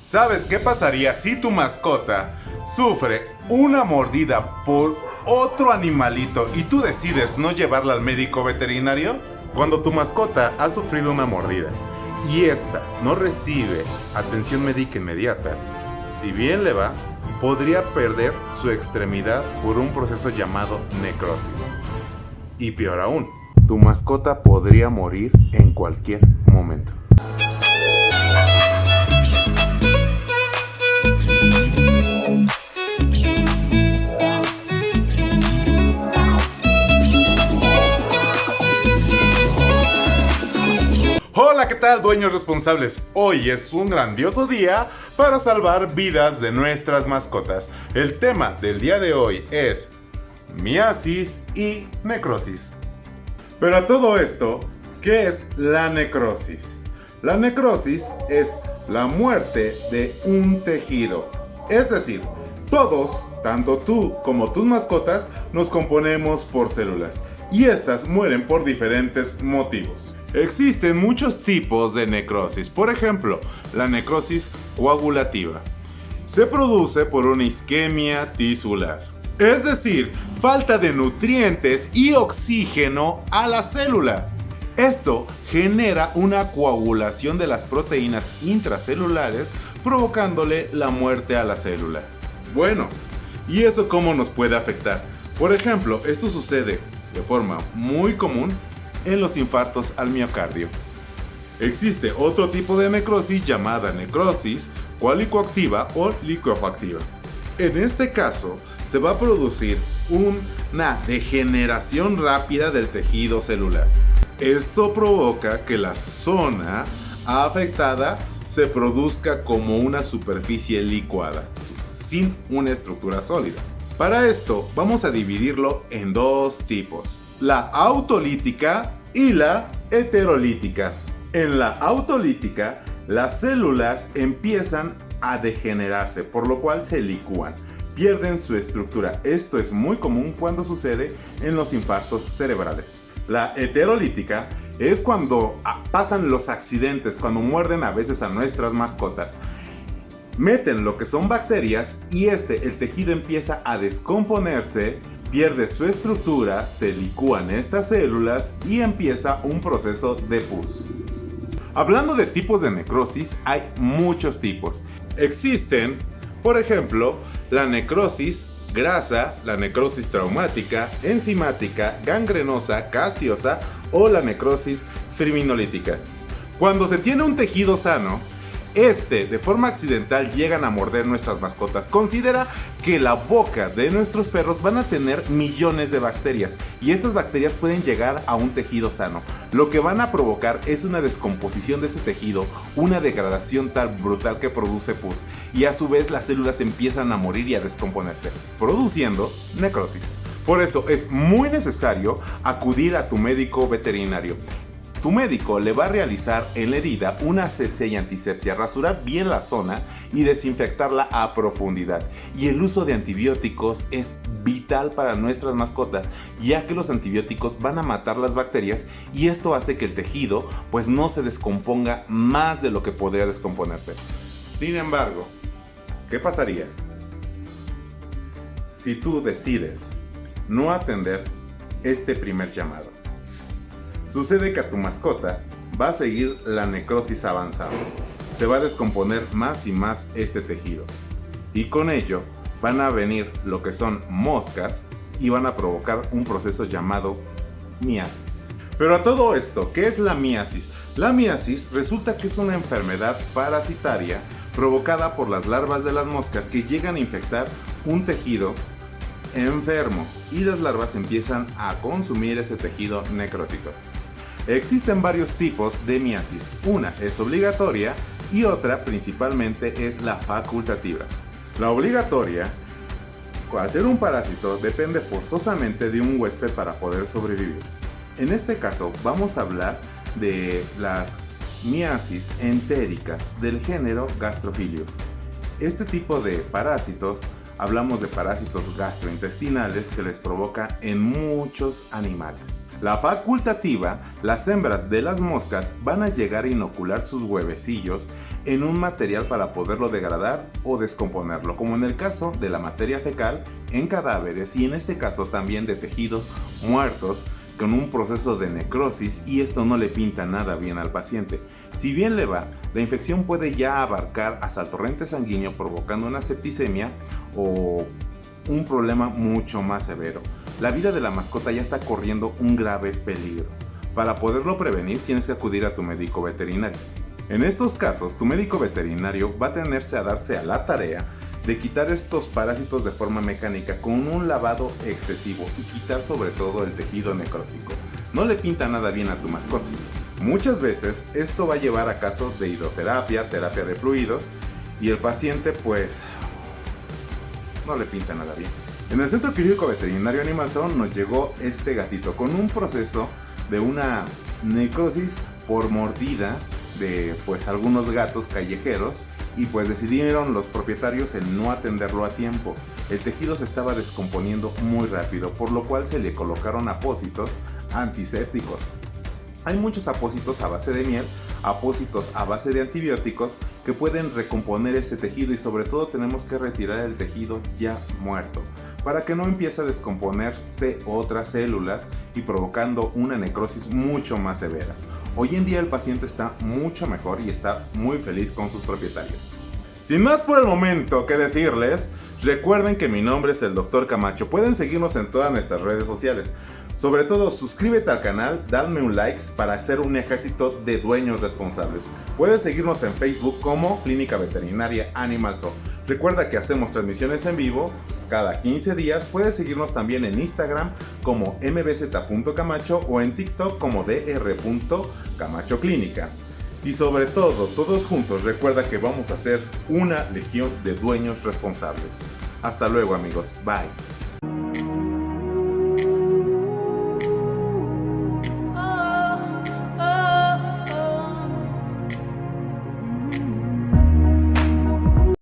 ¿Sabes qué pasaría si tu mascota sufre una mordida por otro animalito y tú decides no llevarla al médico veterinario? Cuando tu mascota ha sufrido una mordida y esta no recibe atención médica inmediata, si bien le va, podría perder su extremidad por un proceso llamado necrosis. Y peor aún, tu mascota podría morir en cualquier momento. Hola, ¿qué tal, dueños responsables? Hoy es un grandioso día para salvar vidas de nuestras mascotas. El tema del día de hoy es miasis y necrosis. Pero a todo esto, ¿qué es la necrosis? La necrosis es la muerte de un tejido. Es decir, todos, tanto tú como tus mascotas, nos componemos por células y estas mueren por diferentes motivos. Existen muchos tipos de necrosis. Por ejemplo, la necrosis coagulativa. Se produce por una isquemia tisular. Es decir, falta de nutrientes y oxígeno a la célula. Esto genera una coagulación de las proteínas intracelulares, provocándole la muerte a la célula. Bueno, ¿y eso cómo nos puede afectar? Por ejemplo, esto sucede de forma muy común en los infartos al miocardio. Existe otro tipo de necrosis llamada necrosis coagulativa o licuefactiva. En este caso, se va a producir una degeneración rápida del tejido celular. Esto provoca que la zona afectada se produzca como una superficie licuada, sin una estructura sólida. Para esto, vamos a dividirlo en dos tipos: la autolítica y la heterolítica. En la autolítica, las células empiezan a degenerarse, por lo cual se licúan, pierden su estructura. Esto es muy común cuando sucede en los infartos cerebrales. La heterolítica es cuando pasan los accidentes, cuando muerden a veces a nuestras mascotas. Meten lo que son bacterias y el tejido empieza a descomponerse, pierde su estructura, se licúan estas células y empieza un proceso de pus. Hablando de tipos de necrosis, hay muchos tipos. Existen, por ejemplo, la necrosis grasa, la necrosis traumática, enzimática, gangrenosa, gaseosa o la necrosis fibrinolítica. Cuando se tiene un tejido sano, de forma accidental llegan a morder nuestras mascotas. Considera que la boca de nuestros perros van a tener millones de bacterias y estas bacterias pueden llegar a un tejido sano. Lo que van a provocar es una descomposición de ese tejido, una degradación tan brutal que produce pus y a su vez las células empiezan a morir y a descomponerse, produciendo necrosis. Por eso es muy necesario acudir a tu médico veterinario. Tu médico le va a realizar en la herida una asepsia y antisepsia, rasurar bien la zona y desinfectarla a profundidad. Y el uso de antibióticos es vital para nuestras mascotas, ya que los antibióticos van a matar las bacterias y esto hace que el tejido pues no se descomponga más de lo que podría descomponerse. Sin embargo, ¿qué pasaría si tú decides no atender este primer llamado? Sucede que a tu mascota va a seguir la necrosis avanzada. Se va a descomponer más y más este tejido. Y con ello van a venir lo que son moscas y van a provocar un proceso llamado miasis. Pero a todo esto, ¿qué es la miasis? La miasis resulta que es una enfermedad parasitaria provocada por las larvas de las moscas que llegan a infectar un tejido enfermo y las larvas empiezan a consumir ese tejido necrótico. Existen varios tipos de miasis. Una es obligatoria y otra principalmente es la facultativa. La obligatoria, al ser un parásito, depende forzosamente de un huésped para poder sobrevivir. En este caso vamos a hablar de las miasis entéricas del género Gastrophilius. Este tipo de parásitos, hablamos de parásitos gastrointestinales que les provoca en muchos animales. La facultativa, las hembras de las moscas van a llegar a inocular sus huevecillos en un material para poderlo degradar o descomponerlo, como en el caso de la materia fecal en cadáveres y en este caso también de tejidos muertos con un proceso de necrosis, y esto no le pinta nada bien al paciente. Si bien le va, la infección puede ya abarcar hasta el torrente sanguíneo provocando una septicemia o un problema mucho más severo. La vida de la mascota ya está corriendo un grave peligro. Para poderlo prevenir tienes que acudir a tu médico veterinario. En estos casos, tu médico veterinario va a tenerse a darse a la tarea de quitar estos parásitos de forma mecánica con un lavado excesivo y quitar sobre todo el tejido necrótico. No le pinta nada bien a tu mascota. Muchas veces esto va a llevar a casos de hidroterapia, terapia de fluidos, y el paciente pues no le pinta nada bien. En el Centro Quirúrgico Veterinario Animal Zoo nos llegó este gatito con un proceso de una necrosis por mordida de pues algunos gatos callejeros, y pues decidieron los propietarios el no atenderlo a tiempo. El tejido se estaba descomponiendo muy rápido, por lo cual se le colocaron apósitos antisépticos. Hay muchos apósitos a base de miel, apósitos a base de antibióticos que pueden recomponer este tejido, y sobre todo tenemos que retirar el tejido ya muerto para que no empiece a descomponerse otras células y provocando una necrosis mucho más severas. Hoy en día el paciente está mucho mejor y está muy feliz con sus propietarios. Sin más por el momento que decirles, recuerden que mi nombre es el Dr. Camacho. Pueden seguirnos en todas nuestras redes sociales. Sobre todo, suscríbete al canal, dame un like para hacer un ejército de dueños responsables. Puedes seguirnos en Facebook como Clínica Veterinaria Animal Zoo. Recuerda que hacemos transmisiones en vivo cada 15 días. Puedes seguirnos también en Instagram como mbz.camacho o en TikTok como dr.camachoclínica. Y sobre todo, todos juntos, recuerda que vamos a ser una legión de dueños responsables. Hasta luego, amigos. Bye.